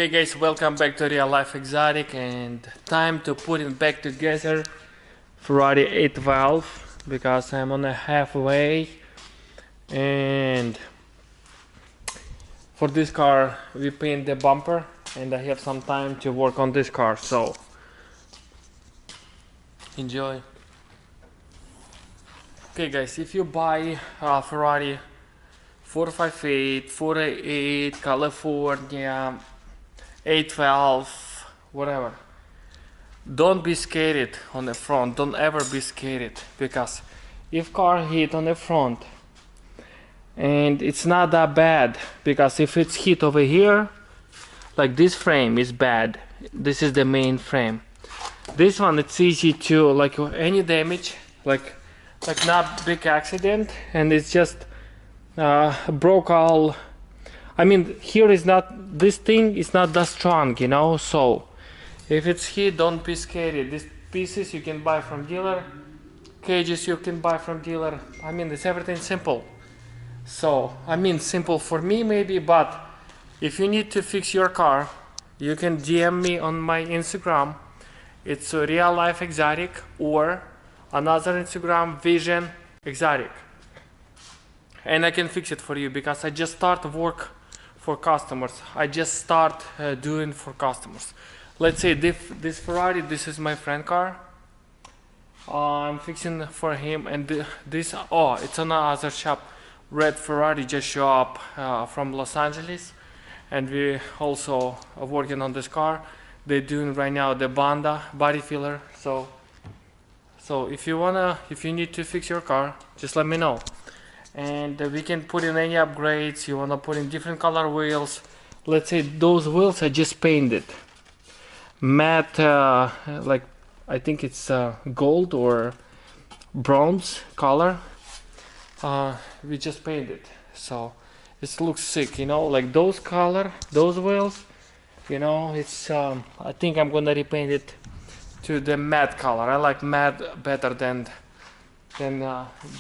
Okay guys, welcome back to Real Life Exotic, and time to put it back together. Ferrari 8 valve, because I'm on a halfway, and for this car we paint the bumper and I have some time to work on this car, so enjoy. Okay guys, if you buy a Ferrari 458, 488, California, 8 valve, whatever, don't be scared on the front. Don't ever be scared, because if car hit on the front, and it's not that bad, because if it's hit over here, like this frame is bad, this is the main frame. This one, it's easy to, like, any damage, like not big accident, and it's just broke all. I mean, here is not, this thing is not that strong, you know, so if it's hit, don't be scared. These pieces you can buy from dealer, cages you can buy from dealer. I mean, it's everything simple. So, I mean, simple for me maybe, but if you need to fix your car, you can DM me on my Instagram. It's Real Life Exotic, or another Instagram, Vision Exotic. And I can fix it for you, because I just start work for customers. I just start doing for customers. Let's say this Ferrari, this is my friend car. I'm fixing for him, and this, oh, it's another shop. Red Ferrari just show up from Los Angeles, and we also are working on this car. They're doing right now the body filler. So if you need to fix your car, just let me know, and we can put in any upgrades. You wanna put in different color wheels. Let's say those wheels I just painted matte, like I think it's gold or bronze color. We just painted, so it looks sick, you know, like those color, those wheels, you know. It's I think I'm gonna repaint it to the matte color. I like matte better than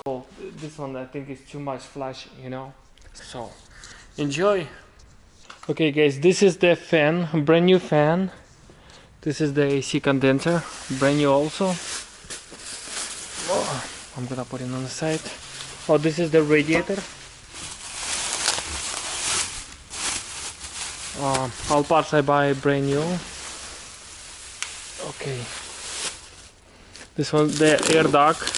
gold. This one I think is too much flash, you know, so enjoy. Okay guys, this is the fan, brand new fan. This is the AC condenser, brand new also. Oh, I'm gonna put it on the side. Oh, this is the radiator. All parts I buy brand new. Okay. This one, the air duct.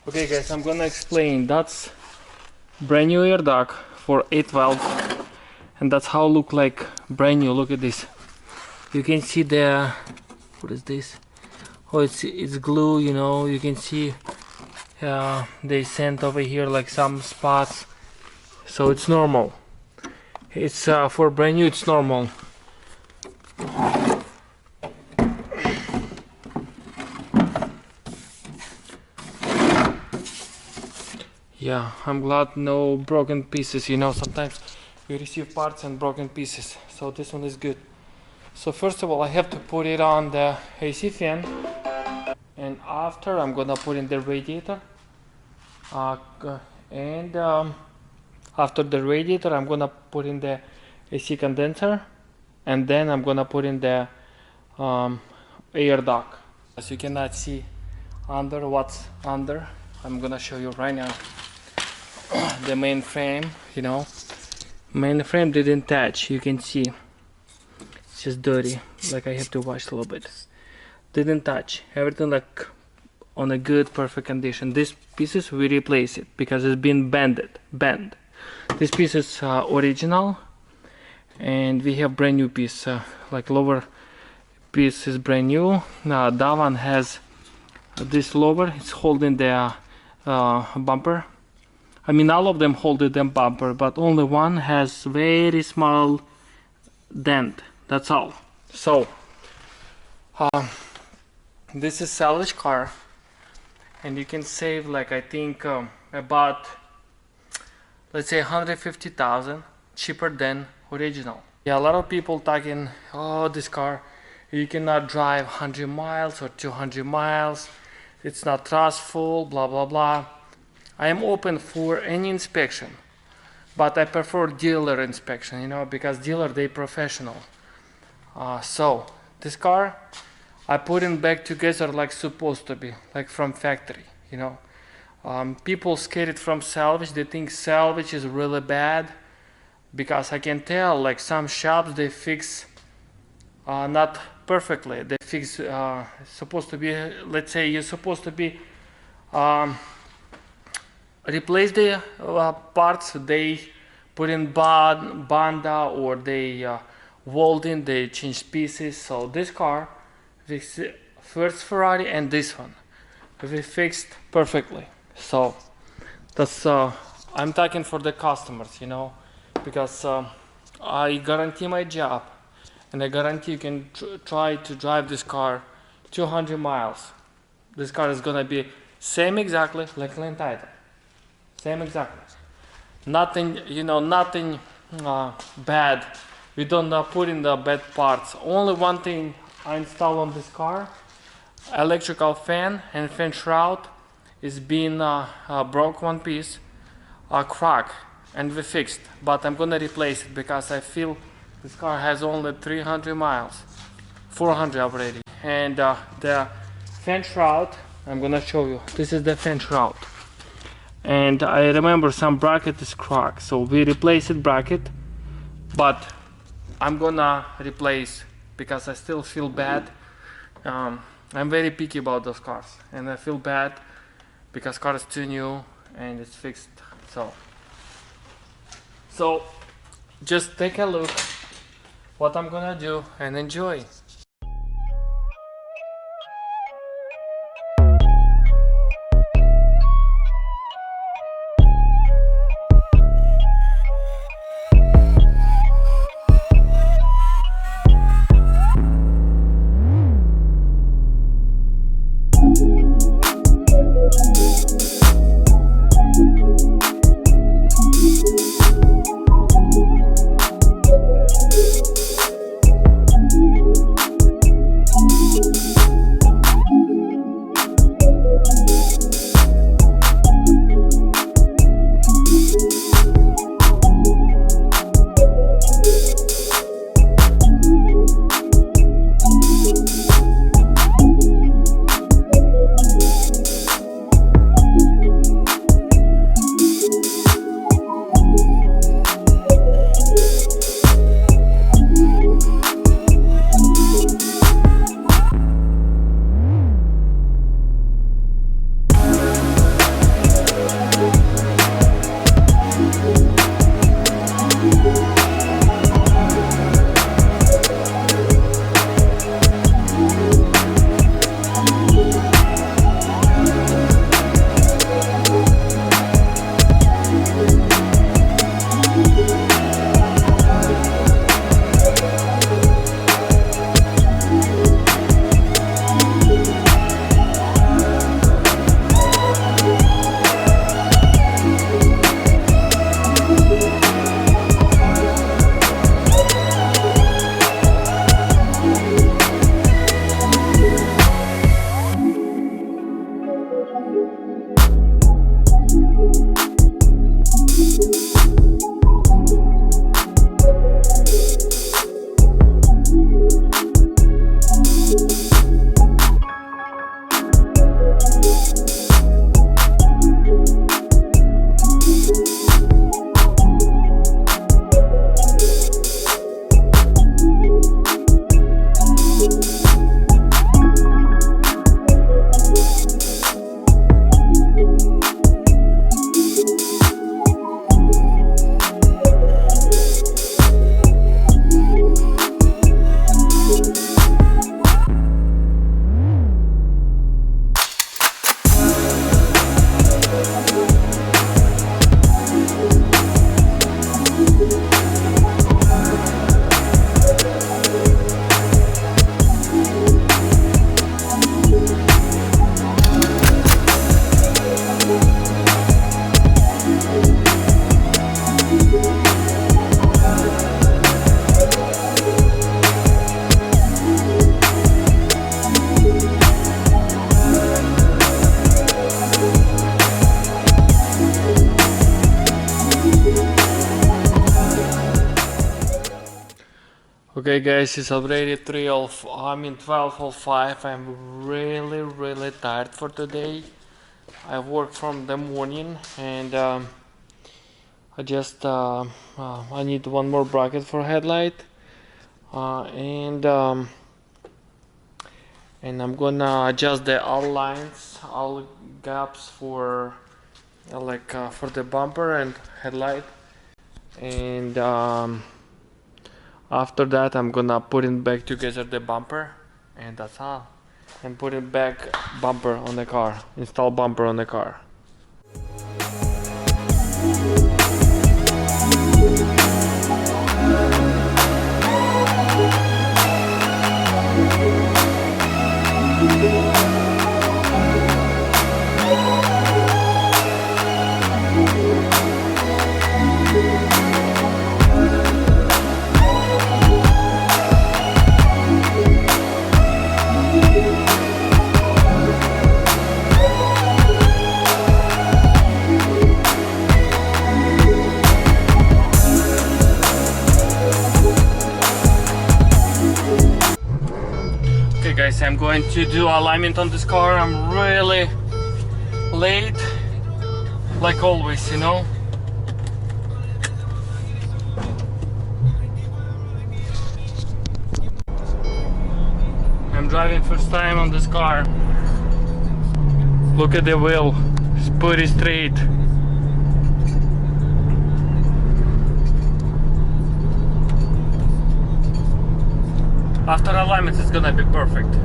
Okay guys, I'm gonna explain. That's brand new air duct for 8 valve, and that's how it look like brand new. Look at this. You can see the, what is this? Oh, it's glue, you know. You can see they sent over here like some spots, so it's normal. It's for brand new, it's normal. Yeah, I'm glad no broken pieces, you know. Sometimes you receive parts and broken pieces, so this one is good. So first of all, I have to put it on the AC fan, and after I'm gonna put in the radiator, and after the radiator I'm gonna put in the AC condenser, and then I'm gonna put in the air duct. As you cannot see under what's under, I'm gonna show you right now. The main frame, you know, main frame didn't touch. You can see it's just dirty, like I have to wash a little bit. Didn't touch, everything like on a good perfect condition. These pieces we replace it because it's been bent. This piece is original, and we have brand new piece, like lower piece is brand new. Now that one has this lower, it's holding the bumper. I mean, all of them hold the bumper, but only one has very small dent. That's all. So this is salvage car, and you can save, like, I think about, let's say 150,000 cheaper than original. Yeah, a lot of people talking, oh, this car You cannot drive 100 miles or 200 miles. It's not trustful, blah blah blah. I am open for any inspection, but I prefer dealer inspection, you know, because dealer, they professional. So this car, I put it back together like supposed to be, like from factory, you know. People scared from salvage. They think salvage is really bad, because I can tell, like, some shops, they fix not perfectly. They fix supposed to be, let's say you're supposed to be replace the parts. They put in banda, or they weld in, they change pieces. So this car, this first Ferrari and this one, we fixed perfectly. So that's I'm talking for the customers, you know, because I guarantee my job, and I guarantee you can try to drive this car 200 miles. This car is gonna be same exactly like Land Titan, same exactly. Nothing, you know, nothing bad. We don't put in the bad parts. Only one thing I install on this car: electrical fan and fan shroud is being broke one piece, crack, and we fixed. But I'm gonna replace it because I feel this car has only 300 miles, 400 already. And the fan shroud, I'm gonna show you. This is the fan shroud. And I remember some bracket is cracked, so we replaced it bracket, but I'm gonna replace because I still feel bad. I'm very picky about those cars, and I feel bad because car is too new and it's fixed. So just take a look what I'm gonna do and enjoy. Okay guys, it's already 12:05. I'm really tired for today. I worked from the morning and I just I need one more bracket for headlight and I'm gonna adjust the all lines, all gaps for for the bumper and headlight, and after that I'm gonna put it back together the bumper, and that's all. And put it back bumper on the car, install bumper on the car. Okay guys, I'm going to do alignment on this car. I'm really late, like always, you know. I'm driving first time on this car. Look at the wheel, it's pretty straight. After alignment, it's gonna be perfect.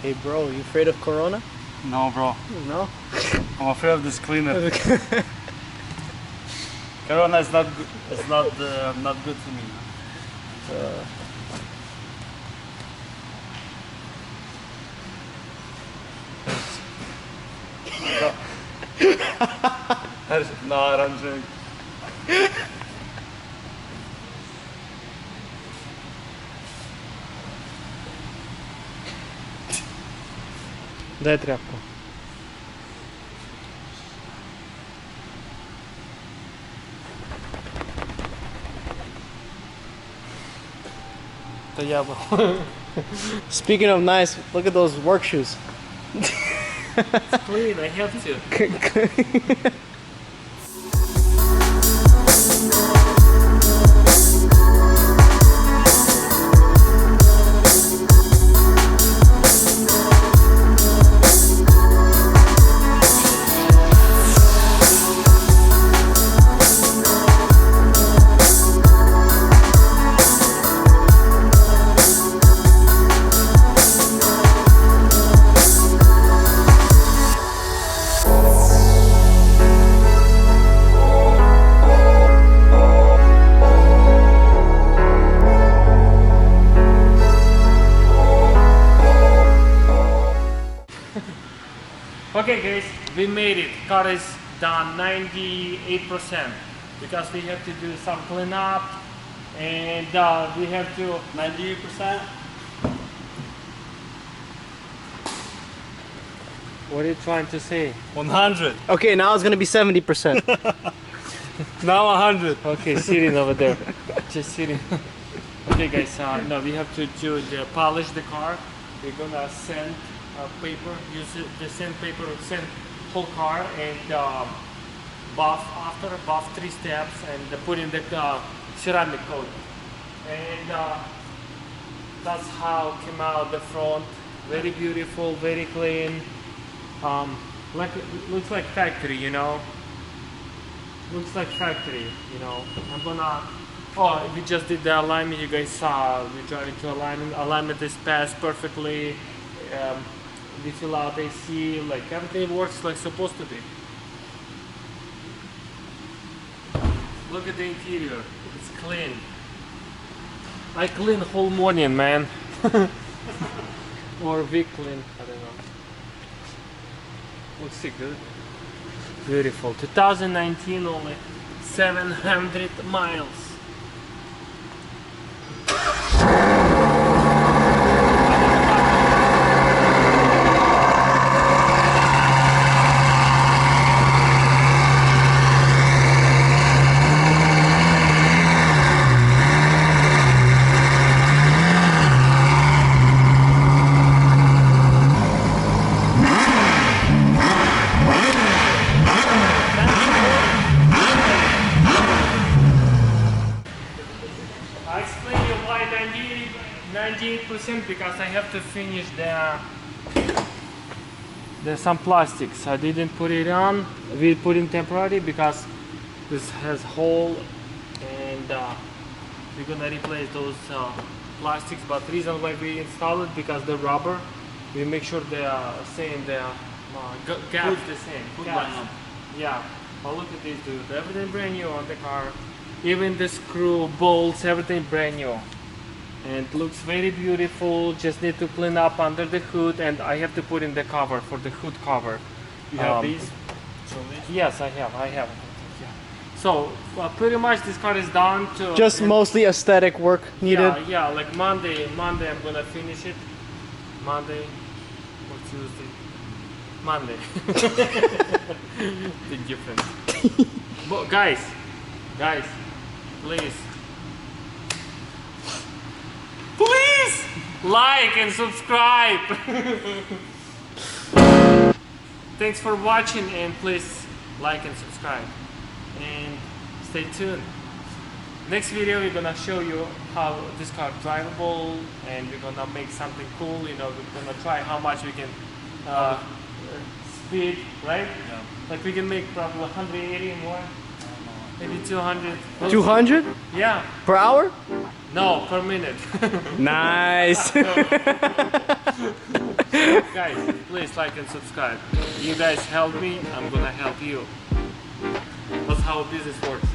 Hey bro, you afraid of Corona? No, bro. No? I'm afraid of this cleaner. Corona is not good. It's not good to me. No, I don't drink. Дай тряпку. Это я был. Speaking of nice, look at those work shoes. It's clean, I have to. Okay guys, we made it. Car is done 98% because we have to do some cleanup and we have to 98%. What are you trying to say? 100. Okay, now it's gonna be 70%. Now 100. Okay, sitting over there. Just sitting. Okay guys, no, we have to do the polish the car. We're gonna sand paper, use the sandpaper, sand whole car, and buff 3 steps, and put in the ceramic coat. And that's how it came out the front. Very beautiful, very clean. Looks like factory, you know. Looks like factory, you know. I'm gonna. Oh, we just did the alignment. You guys saw we driving to alignment. Alignment is passed perfectly. We fill out AC. Like everything works like supposed to be. Look at the interior. It's clean. I clean whole morning, man. Or we clean. I don't know. Looks good. Beautiful. 2019, only 700 miles. I explain you why 98% because I have to finish some plastics. I didn't put it on. We put in temporary because this has hole, and we're gonna replace those plastics. But the reason why we install it because the rubber, we make sure they are same. The gap the same. Yeah. But look at this, dude. Everything brand new on the car. Even the screw, bolts, everything brand new. And it looks very beautiful. Just need to clean up under the hood, and I have to put in the cover for the hood cover. You have these? Yes, I have. Yeah. So pretty much this car is done. Just mostly aesthetic work needed. Yeah. Like Monday I'm gonna finish it. Monday or Tuesday. Monday. Big difference. But guys, please like and subscribe. Thanks for watching, and please like and subscribe, and stay tuned. Next video we're gonna show you how this car is drivable, and we're gonna make something cool. You know, we're gonna try how much we can speed, right? Yeah. Like we can make probably 180 more. Maybe 200. 200 Yeah. per hour? No, per minute. Nice. Guys, please like and subscribe. You guys help me, I'm gonna help you. That's how business works.